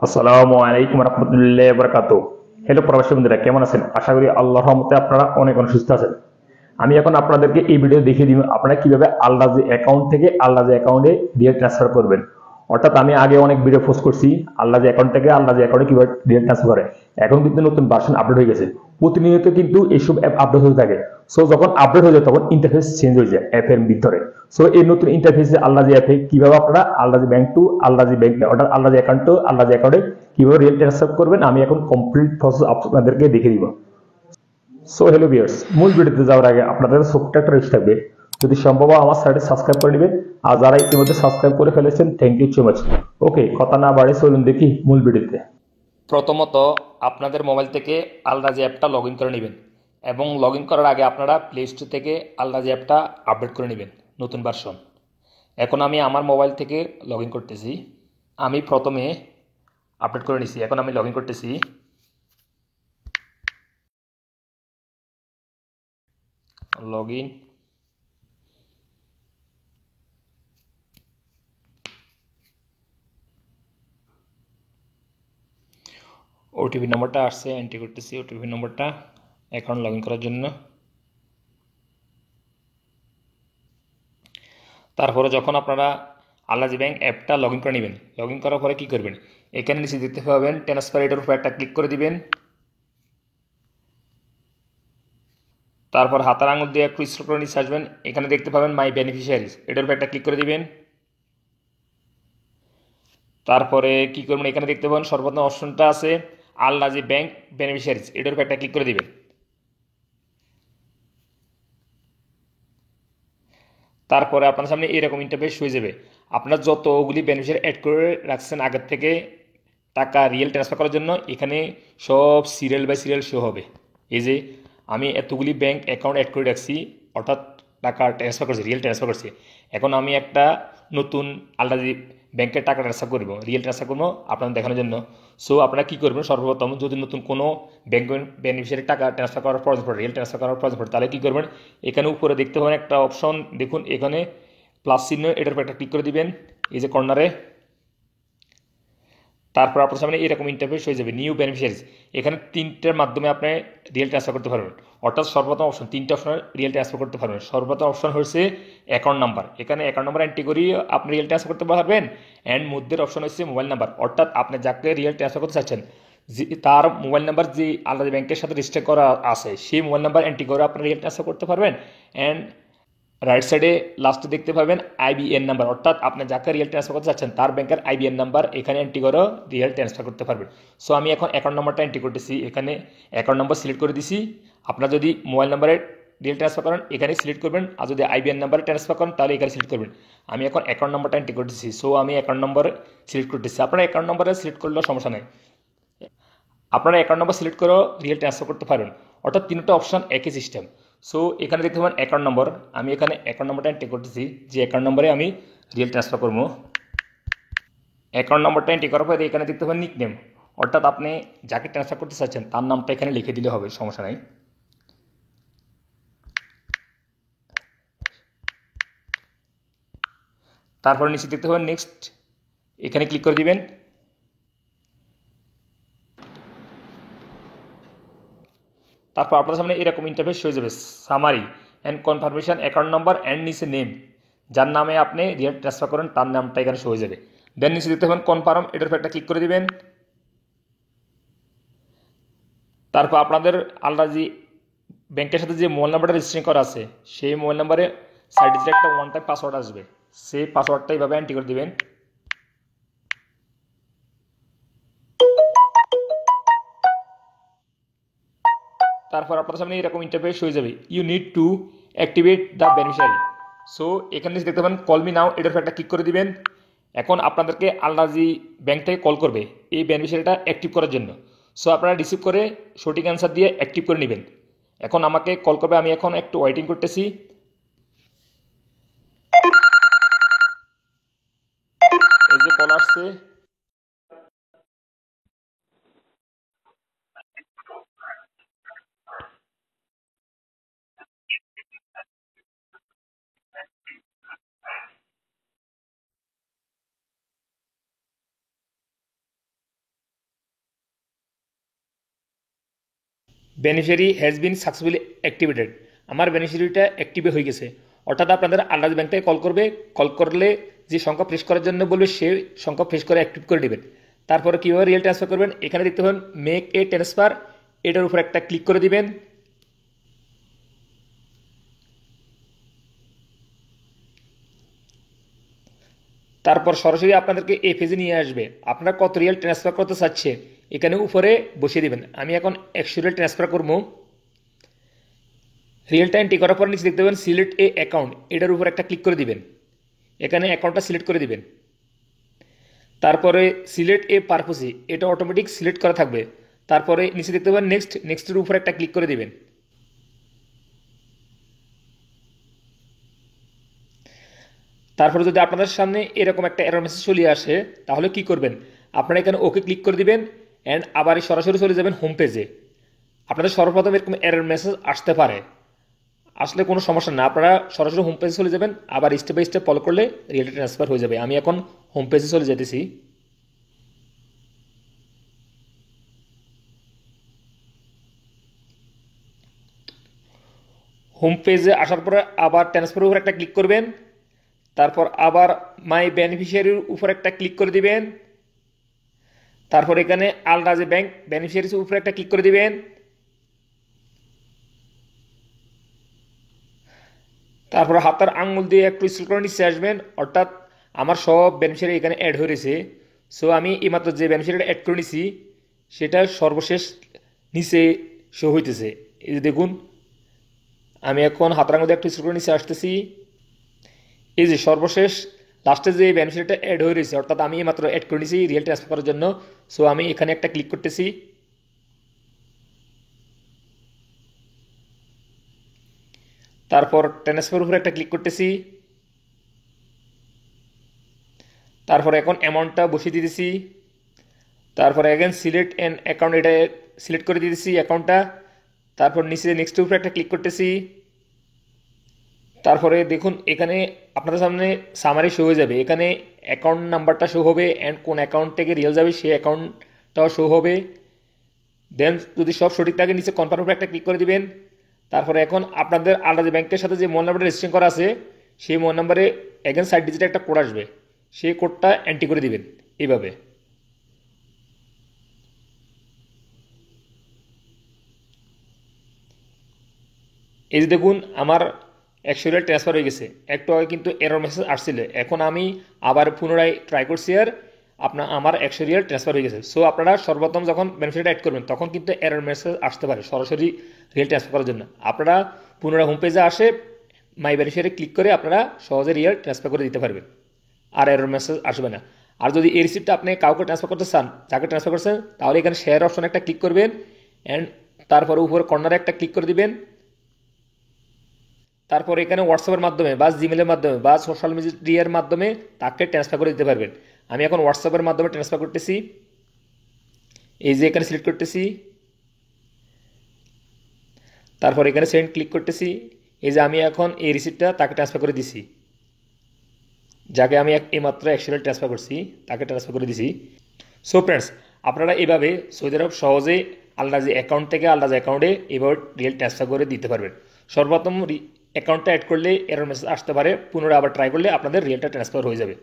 আসসালামু আলাইকুম রহমতুল্লাহ বরকাত। হ্যালো প্রবাসী বন্ধুরা, কেমন আছেন? আশা করি আল্লাহর রহমতে আপনারা অনেক অনেক সুস্থ আছেন। আমি এখন আপনাদেরকে এই ভিডিও দেখিয়ে দিব আপনারা কিভাবে আলরাজি অ্যাকাউন্ট থেকে আলরাজি অ্যাকাউন্টে দিয়ে ট্রান্সফার করবেন। অর্থাৎ আমি আগে অনেক ভিডিও পোস্ট করছি আলরাজি অ্যাকাউন্ট থেকে আলরাজি অ্যাকাউন্টে কিভাবে দিয়ে ট্রান্সফার করে। এখন কিন্তু নতুন ভার্সন আপডেট হয়ে গেছে, প্রতিনিয়ত কিন্তু এইসব অ্যাপ আপডেট হতে থাকে। সো যখন আপডেট হয়ে যায় তখন ইন্টারফেস চেঞ্জ হয়ে যায় অ্যাপের ভিতরে। সো এই নতুন ইন্টারফেসে আলরাজি অ্যাপে কিভাবে আপনারা Al-Rajhi bank to Al-Rajhi bank অর্থাৎ আলরাজি অ্যাকাউন্ট টু আলরাজি অ্যাকাউন্টে কিভাবে রিয়েল ট্রান্সফার করবেন আমি এখন কমপ্লিট প্রসেস আপনাদেরকে দেখিয়ে দিব। সো হ্যালো ভিউয়ার্স, মূল ভিডিওতে যাওয়ার আগে আপনাদের ছোট্ট একটা রিকোয়েস্ট থাকবে, যদি সম্ভব হয় আমার চ্যানেলটি সাবস্ক্রাইব করে নেবেন। আর যারা ইতিমধ্যে সাবস্ক্রাইব করে ফেলেছেন, থ্যাংক ইউ সো মাচ। ওকে, কথা না বাড়ে চলুন দেখি মূল ভিডিওতে। প্রথমত আপনাদের মোবাইল থেকে আলরাজি অ্যাপটা লগ ইন করে নেবেন এবং লগ ইন করার আগে আপনারা প্লে স্টোর থেকে আলরাজি অ্যাপটা আপডেট করে নেবেন, নতুন ভার্সন। এখন আমি আমার মোবাইল থেকে লগ ইন করতেছি। আমি প্রথমে আপডেট করে নিছি, এখন আমি লগ ইন করতেছি। Log in. ওটিপি নম্বরটা আসছে, এন্ট্রি করতেছি ওটিপি নম্বরটা অ্যাকাউন্ট লগ ইন করার জন্য। তারপরে যখন আপনারা আল্লাজি ব্যাংক অ্যাপটা লগ ইন করে নেবেন, লগ ইন করার পরে কী করবেন, এখানে নিচে দেখতে পাবেন ট্রান্সফার এটার উপর একটা ক্লিক করে দিবেন। তারপর হাতার আঙুল দিয়ে একটু স্ক্রল করে নিচে আসবেন, এখানে দেখতে পাবেন মাই বেনিফিশিয়ারিজ, এটার উপর একটা ক্লিক করে দিবেন। তারপরে কি করবেন, এখানে দেখতে পাবেন সর্বপ্রথম অপশনটা আছে আল্লাজি ব্যাংক বেনিফিশিয়ারিজ, এটার উপর একটা ক্লিক করে দিবেন। তারপরে আপনার সামনে এরকম ইন্টারফেস হয়ে যাবে। আপনার যতগুলি বেনিফিশিয়ারি অ্যাড করে রাখছেন আগের থেকে টাকা রিয়েল ট্রান্সফার করার জন্য, এখানে সব সিরিয়াল বাই সিরিয়াল শো হবে। এই যে আমি এতগুলি ব্যাংক অ্যাকাউন্ট অ্যাড করে রাখছি, অর্থাৎ টাকা ট্রান্সফার করছি, রিয়েল ট্রান্সফার করছি। এখন আমি একটা নতুন আলাদা ব্যাংকের টাকা ট্রান্সফার করবো, রিয়েল ট্রান্সফার করবো আপনাদের দেখানোর জন্য। সো আপনারা কী করবেন, সর্বপ্রথম যদি নতুন কোনো ব্যাংক বেনিফিশিয়ারি টাকা ট্রান্সফার করার প্রয়োজন পড়ে, রিয়েল ট্রান্সফার করার প্রয়োজন পড়ে, তাহলে কী করবেন, এখানে উপরে দেখতে পাবেন একটা অপশন, দেখুন এখানে প্লাস চিহ্ন, এটার উপর একটা ক্লিক করে দিবেন এই যে কর্নারে। তারপর আপনার সামনে এরকম ইন্টারফেস হয়ে যাবে, নিউ বেনিফিশিয়ারিজ। এখানে তিনটার মাধ্যমে আপনি রিয়েল ট্রান্সফার করতে পারবেন, অর্থাৎ সর্বপ্রথম অপশন তিনটা অপশন রিয়েল ট্রান্সফার করতে পারবেন। সর্বপ্রথম অপশন হচ্ছে অ্যাকাউন্ট নাম্বার, এখানে অ্যাকাউন্ট নাম্বার এন্ট্রি করিয়ে আপনি রিয়েল ট্রান্সফার করতে পারবেন। অ্যান্ড মধ্যের অপশন হচ্ছে মোবাইল নাম্বার, অর্থাৎ আপনি যাকে রিয়েল ট্রান্সফার করতে চাচ্ছেন তার মোবাইল নাম্বার যে আলাদা ব্যাংকের সাথে রেজিস্টার করা আছে সেই মোবাইল নাম্বার এন্ট্রি করে আপনি রিয়েল ট্রান্সফার করতে পারবেন। অ্যান্ড রাইট সাইডে লাস্টে দেখতে পাবেন আইবিএন নাম্বার, অর্থাৎ আপনি যাকে রিয়েল ট্রান্সফার করতে চাচ্ছেন তার ব্যাংকের আইবিএন নাম্বার এখানে এন্ট্রি করে রিয়েল ট্রান্সফার করতে পারবেন। সো আমি এখন অ্যাকাউন্ট নাম্বারটা এন্ট্রি করতেছি, এখানে অ্যাকাউন্ট নাম্বার সিলেক্ট করে দিছি। আপনারা যদি মোবাইল নাম্বারে রিয়েল ট্রান্সফার করেন এখানে সিলেক্ট করবেন, আর যদি আইবিএন নাম্বারে ট্রান্সফার করেন তাহলে এখানে সিলেক্ট করবেন। আমি এখন অ্যাকাউন্ট নাম্বারটা এন্ট্রি করতেছি, সো আমি অ্যাকাউন্ট নাম্বার সিলেক্ট করতেছি। আপনারা অ্যাকাউন্ট নাম্বারে সিলেক্ট করলেও সমস্যা নেই, আপনারা অ্যাকাউন্ট নাম্বার সিলেক্ট করেও রিয়েল ট্রান্সফার করতে পারবেন, অর্থাৎ তিনটা অপশন একই সিস্টেম। সো এখানে দেখতে পাবেন অ্যাকাউন্ট নম্বর, আমি এখানে অ্যাকাউন্ট নম্বরটা এন্ট্রি করতেছি যে অ্যাকাউন্ট নম্বরে আমি রিয়েল ট্রান্সফার করবো। অ্যাকাউন্ট নম্বরটা এন্ট্রি করার পরে এখানে দেখতে পাবেন নিকনেম, অর্থাৎ আপনি যাকে ট্রান্সফার করতে চাচ্ছেন তার নামটা এখানে লিখে দিলে হবে, সমস্যা নাই। তারপরে নিচে দেখতে পাবেন নেক্সট, এখানে ক্লিক করে দিবেন। তারপর আপনার সামনে এরকম ইন্টারফেস হয়ে যাবে, summary and confirmation account number and নিচে নেম, যার নামে আপনি রিয়েল ট্রান্সফার করেন তার নামটা এখানে শো হয়ে যাবে। দেন নিচে দেখতে পাবেন কনফার্ম, এটার উপর একটা ক্লিক করে দিবেন। তারপর আপনাদের আলরাজি ব্যাংকের সাথে যে মোবাইল নাম্বারটা রেজিস্ট্রেশন করা আছে সেই মোবাইল নাম্বারে সাইডে যে একটা ওয়ান টাইম পাসওয়ার্ড আসবে, সেই পাসওয়ার্ডটা এইভাবে এন্ট্রি করে দিবেন। তারপর আপনার সামনে এরকম ইন্টারফেস হয়ে যাবে, you need to activate the beneficiary. So এখানে দেখতে পাবেন কল মি নাও, এটার উপর একটা ক্লিক করে দিবেন। এখন আপনাদেরকে আলরাজি ব্যাংক থেকে কল করবে এই বেনিফিশিয়ারিটা অ্যাক্টিভ করার জন্য। সো আপনারা রিসিভ করে সঠিক অ্যান্সার দিয়ে অ্যাক্টিভ করে নেবেন। এখন আমাকে কল করবে, আমি এখন একটু ওয়েটিং করতেছি। এই যে কল আসছে, beneficiary has been successfully activated, আমার বেনিফিশিয়ারিটা অ্যাক্টিভে হয়ে গেছে। অর্থাৎ আপনাদের আল্লাহ ব্যাংক থেকে কল করবে, কল করলে যে সংখ্যা প্রেস করার জন্য বলবে সেই সংখ্যা প্রেস করে অ্যাক্টিভ করে নেবেন। তারপরে কীভাবে রিয়েল ট্রান্সফার করবেন, এখানে দেখতে পাবেন মেক এ ট্রান্সফার, এটার উপর একটা ক্লিক করে দিবেন। তারপর সরাসরি আপনাদেরকে এই পেজে নিয়ে আসবে, আপনারা কত রিয়েল ট্রান্সফার করতে চাচ্ছে এখানে উপরে বসিয়ে দিবেন। আমি এখন 100 রিয়েল ট্রান্সফার করবো। রিয়েলটা এন্ট্রি করার পর নিচে দেখতে পাবেন সিলেক্ট এ অ্যাকাউন্ট, এটার উপর একটা ক্লিক করে দিবেন। এখানে অ্যাকাউন্টটা সিলেক্ট করে দিবেন। তারপরে সিলেক্ট এ পারপোসি, এটা অটোমেটিক সিলেক্ট করা থাকবে। তারপরে নিচে দেখতে পাবেন নেক্সট, নেক্সটের উপর একটা ক্লিক করে দিবেন। তারপরে যদি আপনাদের সামনে এরকম একটা এরর মেসেজ চলে আসে তাহলে কি করবেন, আপনারা এখানে ওকে ক্লিক করে দিবেন অ্যান্ড আবার সরাসরি চলে যাবেন হোম পেজে। আপনাদের সর্বপ্রথম এরকম এরর মেসেজ আসতে পারে, আসলে কোনো সমস্যা না, আপনারা সরাসরি হোম পেজে চলে যাবেন, আবার স্টেপ বাই স্টেপ ফলো করলে রিয়েল ট্রান্সফার হয়ে যাবে। আমি এখন হোম পেজে চলে যেতেছি। হোম পেজে আসার পরে আবার ট্রান্সফারের উপর একটা ক্লিক করবেন। তারপর আবার মাই বেনিফিশিয়ারির উপর একটা ক্লিক করে দিবেন। তারপর এখানে আল রাজি ব্যাংক বেনিফিশিয়ারির উপরে একটা ক্লিক করে দিবেন। তারপর হাতের আঙুল দিয়ে একটু স্ক্রল করে নিচে আসবেন, অর্থাৎ আমার সব বেনিফিশিয়ারি এখানে অ্যাড হয়ে রয়েছে। সো আমি এইমাত্র যে বেনিফিশিয়ারিটা অ্যাড করে নিছি সেটা সর্বশেষ নিচে শো হইতেছে। এই যে দেখুন, আমি এখন হাতের আঙুল দিয়ে একটু স্ক্রল করে নিচে আসতেছি। এই যে সর্বশেষ লাস্টে যে বেনিফিশিয়ারিটা অ্যাড হয়ে রয়েছে, অর্থাৎ আমি এইমাত্র অ্যাড করে নিছি রিয়েল ট্রান্সফার করার জন্য। সো আমি এখানে একটা ক্লিক করতেছি। তারপর ট্রান্সফার উপরে একটা ক্লিক করতেছি। তারপর এখন অ্যামাউন্টটা বসিয়ে দিতেছি। তারপরে এগেন সিলেক্ট অ্যান অ্যাকাউন্ট, এটা সিলেক্ট করে দিতেছি অ্যাকাউন্টটা। তারপর নিচে নেক্সট উপরে একটা ক্লিক করতেছি। তারপরে দেখুন এখানে আপনাদের সামনে সামারি শো হয়ে যাবে, এখানে অ্যাকাউন্ট নাম্বারটা শো হবে অ্যান্ড কোন অ্যাকাউন্ট থেকে রিয়েল যাবে সেই অ্যাকাউন্টটাও শো হবে। দেন যদি সব সঠিক থাকে নিচে কনফার্ম উপরে একটা ক্লিক করে দিবেন। তারপরে এখন আপনাদের আলাদা ব্যাংকের সাথে যে মোবাইল নাম্বারটা রেজিস্ট্রেশন করা আছে সেই মোবাইল নাম্বারে এগেন 60 ডিজিটের একটা কোড আসবে, সেই কোডটা এন্ট্রি করে দিবেন এইভাবে। এই যে দেখুন আমার 100 রিয়াল ট্রান্সফার হয়ে গেছে। একটু আগে কিন্তু এরর মেসেজ আসছিল, এখন আমি আবার পুনরায় ট্রাই করছি আর আমার 100 রিয়াল ট্রান্সফার হয়ে গেছে। সো আপনারা সর্বপ্রথম যখন বেনিফিট অ্যাড করবেন তখন কিন্তু এরর মেসেজ আসতে পারে সরাসরি রিয়েল ট্রান্সফার করার জন্য। আপনারা পুনরায় হোম পেজে আসে মাই বেনিফিশিয়ারি ক্লিক করে আপনারা সহজে রিয়েল ট্রান্সফার করে দিতে পারবেন, আর এরর মেসেজ আসবে না। আর যদি এই রিসিপ্টটা আপনি কাউকে ট্রান্সফার করতে চান, যাকে ট্রান্সফার করছেন, তাহলে এখানে শেয়ার অপশনে একটা ক্লিক করবেন অ্যান্ড তারপরে উপরে কর্নারে একটা ক্লিক করে দিবেন। তারপর এখানে হোয়াটসঅ্যাপের মাধ্যমে বা জিমেলের মাধ্যমে বা সোশ্যাল মিডিয়ার মাধ্যমে তাকে ট্রান্সফার করে দিতে পারবেন। আমি এখন হোয়াটসঅ্যাপের মাধ্যমে ট্রান্সফার করতেছি। এই যে এখানে সিলেক্ট করতেছি, তারপর এখানে সেন্ড ক্লিক করতেছি। এই যে আমি এখন এই রিসিপ্টটা তাকে ট্রান্সফার করে দিছি, যাকে আমি এইমাত্র 100 রিয়াল ট্রান্সফার করছি তাকে ট্রান্সফার করে দিছি। সো ফ্রেন্ডস, আপনারা এভাবে সৌদি আরব সহজেই আলরাজি অ্যাকাউন্ট থেকে আলরাজি অ্যাকাউন্টে এভাবে রিয়েল ট্রান্সফার করে দিতে পারবেন। সর্বপ্রথম অ্যাকাউন্টটা অ্যাড করলে এরর মেসেজ আসতে পারে, পুনরায় আবার ট্রাই করলে আপনাদের রিয়েলটা ট্রান্সফার হয়ে যাবে।